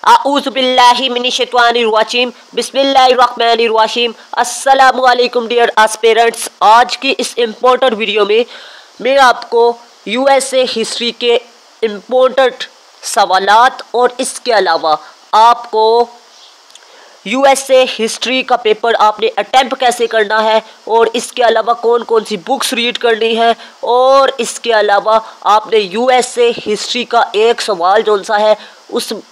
आऊज़ुबिल्लाहि मिनश्शैतानिर्रजीम बिस्मिल्लाहिर्रहमानिर्रहीम। अस्सलामु अलैकुम डियर एस्पिरेंट्स। आज की इस इम्पोर्टेंट वीडियो में मैं आपको यूएसए हिस्ट्री के इम्पोर्टेंट सवालात और इसके अलावा आपको यूएसए हिस्ट्री का पेपर आपने अटेम्प्ट कैसे करना है और इसके अलावा कौन कौन सी बुक्स रीड करनी है और इसके अलावा आपने यूएसए हिस्ट्री का एक सवाल जौन सा है उसको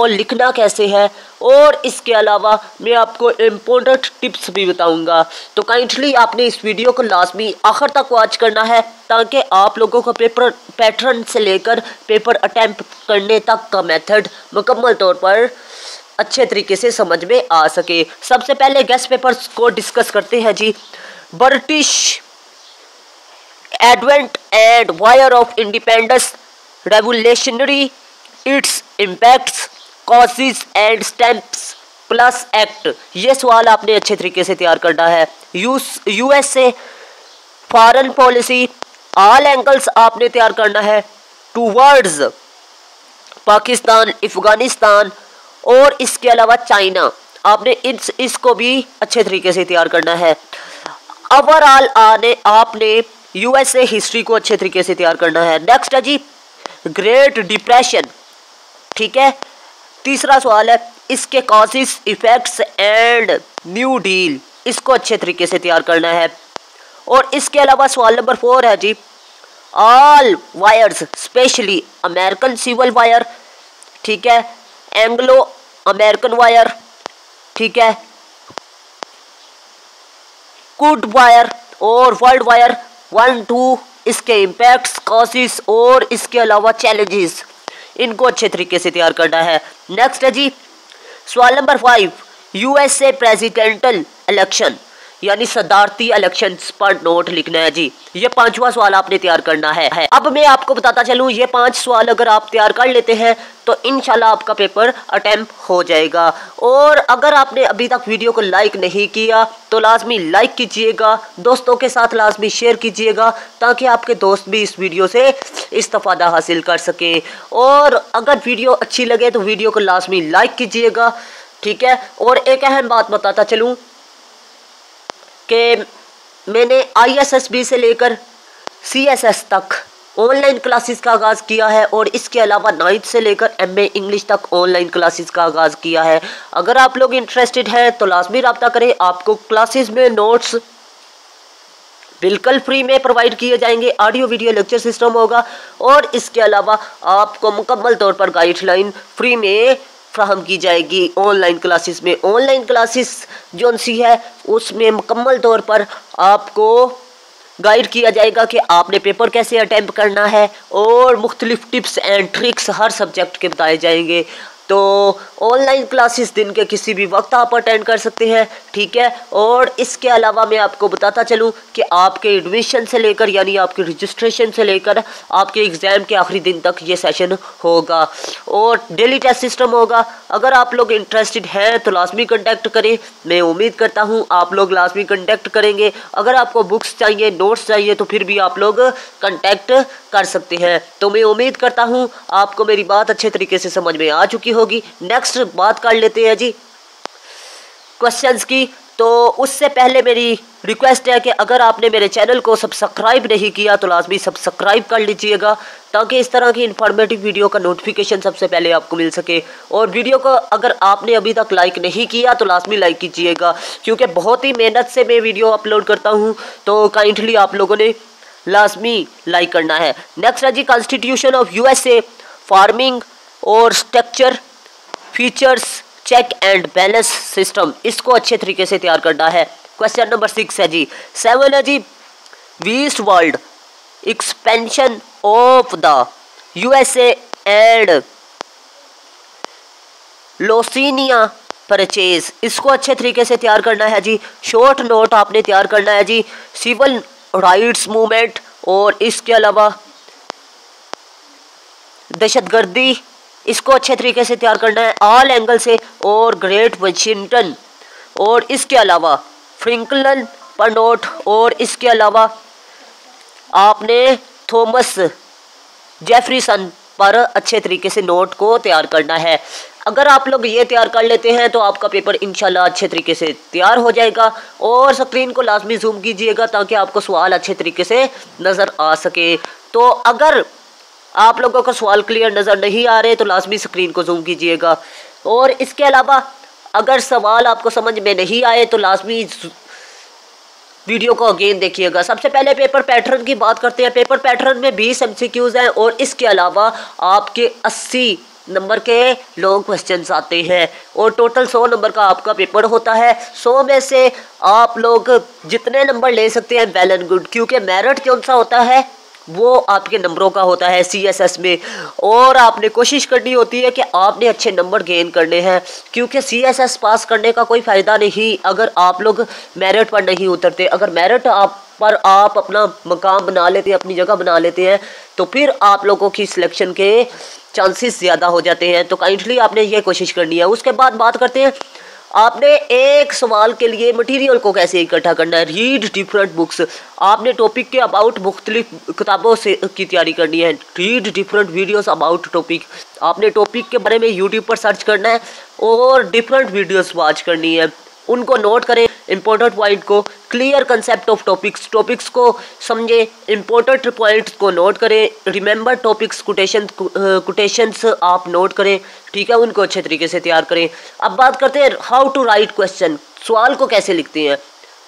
लिखना कैसे है और इसके अलावा मैं आपको इम्पोर्टेंट टिप्स भी बताऊंगा। तो काइंडली आपने इस वीडियो को लाजमी आखिर तक वॉच करना है ताकि आप लोगों का पेपर पैटर्न से लेकर पेपर अटेम्प्ट करने तक का मेथड मुकम्मल तौर पर अच्छे तरीके से समझ में आ सके। सबसे पहले गेस्ट पेपर्स को डिस्कस करते हैं जी। British advent and war of independence revolutionary, its impacts, causes and steps plus act. ये सवाल आपने अच्छे तरीके से तैयार करना है। USA foreign policy, all angles आपने तैयार करना है। टूवर्ड्स पाकिस्तान, अफगानिस्तान और इसके अलावा चाइना, आपने इसको भी अच्छे तरीके से तैयार करना है। ओवरऑल आपने यूएसए हिस्ट्री को अच्छे तरीके से तैयार करना है। नेक्स्ट है जी ग्रेट डिप्रेशन, ठीक है। तीसरा सवाल है इसके causes, effects and new deal, इसको अच्छे तरीके से तैयार करना है। और इसके अलावा सवाल नंबर 4 है जी all wars, specially American civil war, ठीक है, एंग्लो अमेरिकन वायर, ठीक है, कुड वायर और वर्ल्ड वायर 1, 2, इसके इम्पैक्ट्स, कॉजेस और इसके अलावा चैलेंजेस, इनको अच्छे तरीके से तैयार करना है। नेक्स्ट है जी सवाल नंबर 5 यूएसए प्रेसिडेंटल इलेक्शन यानी सदारती इलेक्शंस पर नोट लिखना है जी। ये 5वां सवाल आपने तैयार करना है। अब मैं आपको बताता चलूँ ये 5 सवाल अगर आप तैयार कर लेते हैं तो इंशाल्लाह आपका पेपर अटेम्प्ट हो जाएगा। और अगर आपने अभी तक वीडियो को लाइक नहीं किया तो लाजमी लाइक कीजिएगा, दोस्तों के साथ लाजमी शेयर कीजिएगा ताकि आपके दोस्त भी इस वीडियो से इस्तिफादा हासिल कर सके। और अगर वीडियो अच्छी लगे तो वीडियो को लाजमी लाइक कीजिएगा, ठीक है। और एक अहम बात बताता चलूँ कि मैंने ISSB से लेकर CSS तक ऑनलाइन क्लासेस का आगाज़ किया है और इसके अलावा 9th से लेकर MA इंग्लिश तक ऑनलाइन क्लासेस का आगाज़ किया है। अगर आप लोग इंटरेस्टेड हैं तो लाजमी रब्ता करें। आपको क्लासेस में नोट्स बिल्कुल फ्री में प्रोवाइड किए जाएंगे, ऑडियो वीडियो लेक्चर सिस्टम होगा और इसके अलावा आपको मुकम्मल तौर पर गाइडलाइन फ्री में फ्राहम की जाएगी। ऑनलाइन क्लासेस में ऑनलाइन क्लासेस जो सी है उसमें मुकम्मल तौर पर आपको गाइड किया जाएगा कि आपने पेपर कैसे अटेम्प्ट करना है और मुख्तलिफ tips and tricks her subject के बताए जाएंगे। तो ऑनलाइन क्लासेस दिन के किसी भी वक्त आप अटेंड कर सकते हैं, ठीक है। और इसके अलावा मैं आपको बताता चलूं कि आपके एडमिशन से लेकर यानी आपके रजिस्ट्रेशन से लेकर आपके एग्ज़ाम के आखिरी दिन तक ये सेशन होगा और डेली टेस्ट सिस्टम होगा। अगर आप लोग इंटरेस्टेड हैं तो लाजमी कॉन्टैक्ट करें। मैं उम्मीद करता हूँ आप लोग लाजमी कॉन्टैक्ट करेंगे। अगर आपको बुक्स चाहिए, नोट्स चाहिए तो फिर भी आप लोग कॉन्टैक्ट कर सकते हैं। तो मैं उम्मीद करता हूँ आपको मेरी बात अच्छे तरीके से समझ में आ चुकी होगी। नेक्स्ट बात कर लेते हैं जी क्वेश्चंस की। तो उससे पहले मेरी रिक्वेस्ट है कि अगर आपने मेरे चैनल को सब्सक्राइब नहीं किया तो लाजमी सब्सक्राइब कर लीजिएगा ताकि इस तरह की इंफॉर्मेटिव वीडियो का नोटिफिकेशन सबसे पहले आपको मिल सके। और वीडियो को अगर आपने अभी तक लाइक नहीं किया तो लाजमी लाइक कीजिएगा क्योंकि बहुत ही मेहनत से मैं वीडियो अपलोड करता हूँ। तो काइंडली आप लोगों ने लाजमी लाइक करना है। नेक्स्ट है जी कॉन्स्टिट्यूशन ऑफ यूएसए, फार्मिंग और structure, features, check and balance system, इसको अच्छे तरीके से तैयार करना है। क्वेश्चन नंबर 6 है जी 7 है जी westward expansion of the USA and Louisiana purchase, इसको अच्छे तरीके से तैयार करना है जी। शॉर्ट नोट आपने तैयार करना है जी सिविल राइट्स मूवमेंट और इसके अलावा दहशतगर्दी, इसको अच्छे तरीके से तैयार करना है ऑल एंगल से। और ग्रेट वाशिंगटन और इसके अलावा फ्रिंकलन पर नोट और इसके अलावा आपने थॉमस जेफरीसन पर अच्छे तरीके से नोट को तैयार करना है। अगर आप लोग ये तैयार कर लेते हैं तो आपका पेपर इंशाल्लाह अच्छे तरीके से तैयार हो जाएगा। और स्क्रीन को लाजमी जूम कीजिएगा ताकि आपको सवाल अच्छे तरीके से नज़र आ सके। तो अगर आप लोगों को सवाल क्लियर नज़र नहीं आ रहे तो लाजमी स्क्रीन को जूम कीजिएगा। और इसके अलावा अगर सवाल आपको समझ में नहीं आए तो लाजमी वीडियो को अगेन देखिएगा। सबसे पहले पेपर पैटर्न की बात करते हैं। पेपर पैटर्न में 20 MCQs हैं और इसके अलावा आपके 80 नंबर के लॉन्ग क्वेश्चंस आते हैं और टोटल 100 नंबर का आपका पेपर होता है। 100 में से आप लोग जितने नंबर ले सकते हैं वेल एंड गुड, क्योंकि मेरिट कौन सा होता है वो आपके नंबरों का होता है CSS में। और आपने कोशिश करनी होती है कि आपने अच्छे नंबर गेन करने हैं, क्योंकि CSS पास करने का कोई फ़ायदा नहीं अगर आप लोग मेरिट पर नहीं उतरते। अगर मेरिट आप अपना मकाम बना लेते हैं, अपनी जगह बना लेते हैं, तो फिर आप लोगों की सिलेक्शन के चांसेस ज़्यादा हो जाते हैं। तो काइंडली आपने ये कोशिश करनी है। उसके बाद बात करते हैं आपने एक सवाल के लिए मटेरियल को कैसे इकट्ठा करना है। Read different books. आपने टॉपिक के अबाउट मुख्तलिफ किताबों से की तैयारी करनी है। Read different videos about topic. आपने टॉपिक के बारे में यूट्यूब पर सर्च करना है और डिफरेंट वीडियोस वॉच करनी है। उनको नोट करें, इंपॉर्टेंट पॉइंट को, क्लियर कंसेप्ट ऑफ टॉपिक्स को समझें, इंपॉर्टेंट पॉइंट्स को नोट करें, रिमेंबर टॉपिक्स, कोटेशंस आप नोट करें, ठीक है, उनको अच्छे तरीके से तैयार करें। अब बात करते हैं हाउ टू राइट क्वेश्चन। सवाल को कैसे लिखते हैं।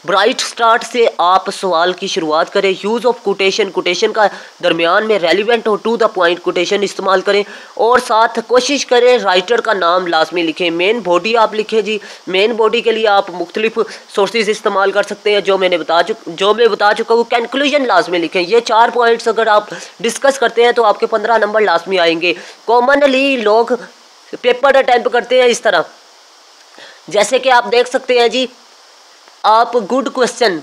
ब्राइट स्टार्ट से आप सवाल की शुरुआत करें। यूज़ ऑफ कोटेशन का दरमियान में रेलिवेंट और टू द पॉइंट कोटेशन इस्तेमाल करें और साथ कोशिश करें राइटर का नाम लाजमी लिखें। मेन बॉडी आप लिखें जी। मेन बॉडी के लिए आप मुख्तलिफ सोर्सेज इस्तेमाल कर सकते हैं जो मैं बता चुका हूँ। कंक्लूजन लाजमी लिखें। ये 4 पॉइंट्स अगर आप डिस्कस करते हैं तो आपके 15 नंबर लाजमी आएंगे। कॉमनली लोग पेपर अटैम्प्ट करते हैं इस तरह, जैसे कि आप देख सकते हैं जी, आप गुड क्वेश्चन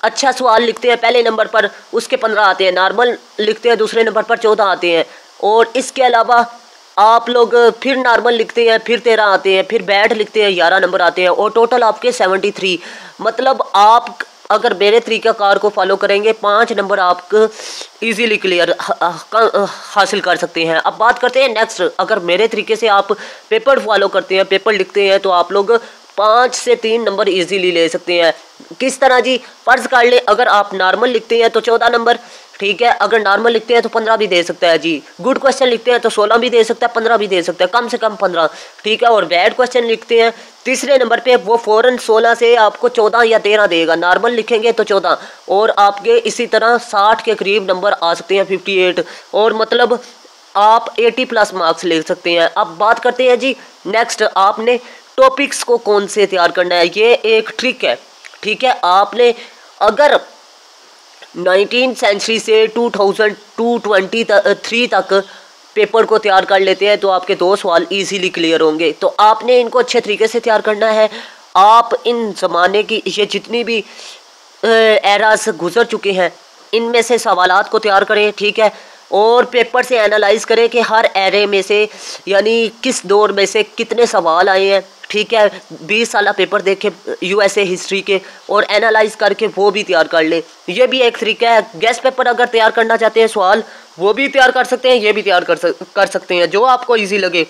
अच्छा सवाल लिखते हैं पहले नंबर पर, उसके 15 आते हैं। नॉर्मल लिखते हैं दूसरे नंबर पर 14 आते हैं। और इसके अलावा आप लोग फिर नॉर्मल लिखते हैं, फिर 13 आते हैं, फिर बैड लिखते हैं 11 नंबर आते हैं और टोटल आपके 73। मतलब आप अगर मेरे तरीक़ाकार को फॉलो करेंगे 5 नंबर आप इजीली क्लियर हासिल कर सकते हैं। अब बात करते हैं नेक्स्ट। अगर मेरे तरीके से आप पेपर फॉलो करते हैं, पेपर लिखते हैं, तो आप लोग 5 से 3 नंबर इजीली ले सकते हैं। किस तरह जी, फ़र्ज़ कर ले अगर आप नॉर्मल लिखते हैं तो 14 नंबर, ठीक है। अगर नॉर्मल लिखते हैं तो 15 भी दे सकता है जी। गुड क्वेश्चन लिखते हैं तो 16 भी दे सकता है, 15 भी दे सकता है, कम से कम 15, ठीक है। और बैड क्वेश्चन लिखते हैं तीसरे नंबर पे, वो फ़ौरन 16 से आपको 14 या 13 देगा। नॉर्मल लिखेंगे तो 14 और आपके इसी तरह 60 के करीब नंबर आ सकते हैं, 58, और मतलब आप 80+ मार्क्स ले सकते हैं। अब बात करते हैं जी नेक्स्ट, आपने टॉपिक्स को कौन से तैयार करना है। ये एक ट्रिक है, ठीक है। आपने अगर 19वीं सेंचुरी से 2023 तक पेपर को तैयार कर लेते हैं तो आपके 2 सवाल इजीली क्लियर होंगे। तो आपने इनको अच्छे तरीके से तैयार करना है। आप इन ज़माने की ये जितनी भी एरास गुजर चुके हैं इनमें से सवालात को तैयार करें, ठीक है। और पेपर से एनालाइज करें कि हर एरे में से यानी किस दौर में से कितने सवाल आए हैं, ठीक है। 20 साल पेपर देखे USA हिस्ट्री के और एनालाइज करके वो भी तैयार कर ले। ये भी एक तरीका है। गेस्ट पेपर अगर तैयार करना चाहते हैं सवाल, वो भी तैयार कर सकते हैं, ये भी तैयार कर सकते हैं, जो आपको इजी लगे,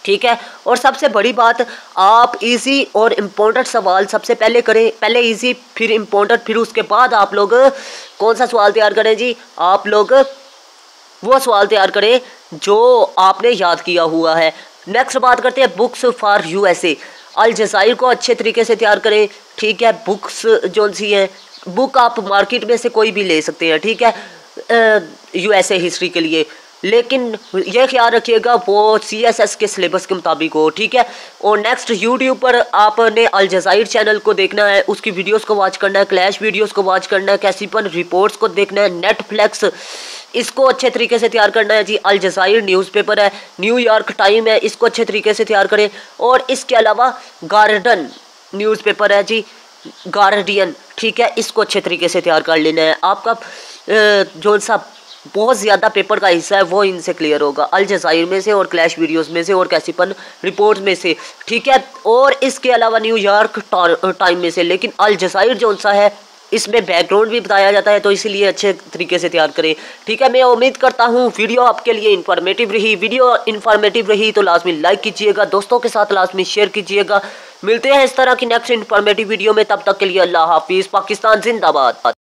ठीक है। और सबसे बड़ी बात, आप इजी और इम्पोर्टेंट सवाल सबसे पहले करें। पहले इजी फिर इम्पोर्टेंट, फिर उसके बाद आप लोग कौन सा सवाल तैयार करें जी, आप लोग वो सवाल तैयार करें जो आपने याद किया हुआ है। नेक्स्ट बात करते हैं बुक्स फॉर USA। अल जज़ाइर को अच्छे तरीके से तैयार करें, ठीक है। बुक्स जो सी हैं, बुक आप मार्केट में से कोई भी ले सकते हैं, ठीक है, USA हिस्ट्री के लिए, लेकिन यह ख्याल रखिएगा वो CSS के सिलेबस के मुताबिक हो, ठीक है। और नेक्स्ट यूट्यूब पर आपने अल जज़ाइर चैनल को देखना है, उसकी वीडियोस को वॉच करना है, क्लैश वीडियोस को वॉच करना है, कैसीपन रिपोर्ट्स को देखना है, नेटफ्लिक्स, इसको अच्छे तरीके से तैयार करना है जी। अल जज़ाइर न्यूज़पेपर है, न्यूयॉर्क टाइम है, इसको अच्छे तरीके से तैयार करें। और इसके अलावा गार्डन न्यूज़पेपर है जी, गार्डियन, ठीक है, इसको अच्छे तरीके से तैयार कर लेना है। आपका जो सा बहुत ज़्यादा पेपर का हिस्सा है वो इनसे क्लियर होगा, अल जज़ाइर में से और क्लैश वीडियोस में से और कैसीपन रिपोर्ट्स में से, ठीक है। और इसके अलावा न्यूयॉर्क टाइम में से। लेकिन अल जज़ाइर जो सा है इसमें बैकग्राउंड भी बताया जाता है, तो इसीलिए अच्छे तरीके से तैयार करें। ठीक है, मैं उम्मीद करता हूँ वीडियो आपके लिए इन्फॉर्मेटिव रही। वीडियो इन्फॉर्मेटिव रही तो लाजमी लाइक कीजिएगा, दोस्तों के साथ लाजमी शेयर कीजिएगा। मिलते हैं इस तरह की नेक्स्ट इन्फॉर्मेटिव वीडियो में, तब तक के लिए अल्लाह हाफिज़। पाकिस्तान जिंदाबाद।